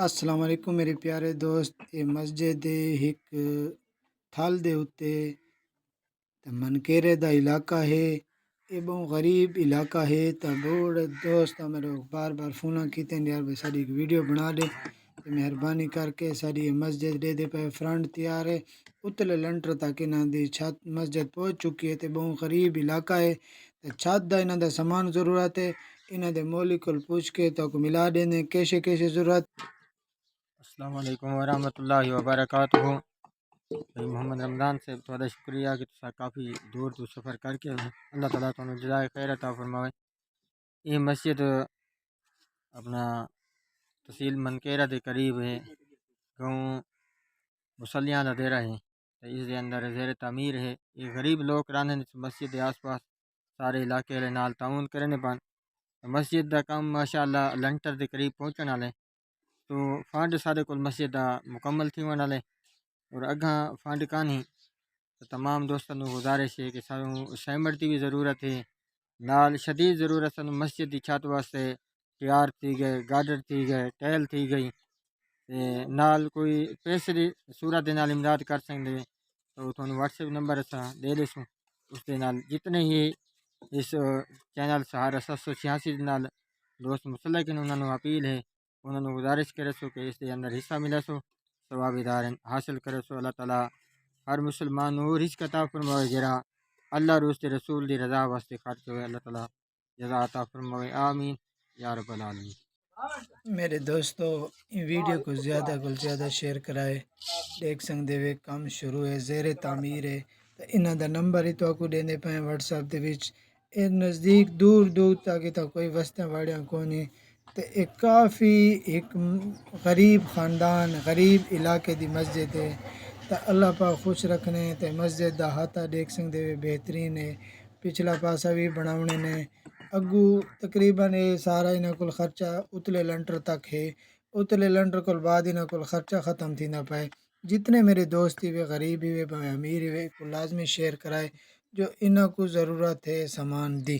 السلام علیکم میرے پیارے دوست یہ مسجد ایک تھال دے اتے تے منکیرے دا علاقہ ہے. یہ بہت غریب علاقہ ہے. تو بوڑ دوست میرے بار بار فون کیتے ہیں یار بھائی ساری ایک ویڈیو بنا دے. تے مہربانی کر کے ساری یہ مسجد دے پہ فرنٹ تیار ہے اتلے لنٹر تک انہاں دی چھت مسجد پہنچ چکی ہے. تے بہت غریب علاقہ ہے. تے چھت دا انہاں دا سامان ضرورت ہے. انہاں دے مولک کول پوچھ کے تو ملا دینے کیسے کیسے ضرورت. السلام علیکم ورحمۃ اللہ وبرکاتہ. بھائی محمد رمضان سے تھوڑا شکریہ کہ تسا کافی دور تو سفر کر کے اللہ تعالیٰ تمہیں جزائے خیر عطا فرمائے. یہ مسجد اپنا تحصیل منکیرہ دے قریب ہے. گاؤں مسلیاں دا ڈیرا ہے. اس دے اندر زیر تعمیر ہے. یہ غریب لوگ رہنے مسجد دے آس پاس سارے علاقے والے نال تعاون کرنے پان. مسجد دا کام ماشاءاللہ لنٹر دے قریب پہنچنے والے تو فنڈ سارے کول مسجد دا مکمل تھی ون والے اور اگاں فنڈ کانی تو تمام دوستوں کو گزارش ہے کہ سانوں سیمنٹ کی بھی ضرورت ہے. نال شدید ضرورت سانوں مسجد کی چھت واسطے تیار تھی گئے گارڈر تھی گئے ٹیل تھی گئی نال کوئی پیسے دی صورت دے نال امداد کر سکتے تو تھانوں واٹس ایپ نمبر اساں دے دیسوں. اس دے نال جتنے ہی اس چینل سہارا 786 دے نال دوست مسلک ہیں انہوں نے اپیل ہے انہوں نے گزارش کرے سو کہ اس دے اندر حصہ ملے سو ثواب دار حاصل کرے سو. اللہ تعالیٰ ہر مسلمان نو رزق عطا فرمائے جرا اللہ روز کے رسول دی رضا واسطے خرچ ہوئے. اللہ تعالیٰ جزا عطا فرمائے آمین یا رب العالمین. میرے دوستو ویڈیو کو زیادہ شیئر کرائے. دیکھ سکتے ہوئے کام شروع ہے زیر تعمیر ہے. تو انہاں دا نمبر ہی تو کو دینے پے واٹس ایپ دے وچ. اے نزدیک دور تک تو کوئی وسطے واڑیاں کونی. تے ایک کافی ایک غریب خاندان غریب علاقے دی مسجد ہے. تو اللہ پاک خوش رکھنے تے مسجد دا ہاتھا دیکھ سکتے ہوئے بہترین ہے. پچھلا پاسا بھی بناونے نے اگو تقریباً یہ سارا انہاں کول خرچہ اتلے لنٹر تک ہے. اتلے لنٹر کول بعد انہاں کول خرچہ ختم تھی نہ پائے. جتنے میرے دوست ہی ہوئے غریب ہی ہوئے امیر ہوئے کو لازمی شیئر کرائے جو انہاں کو ضرورت ہے سامان دی.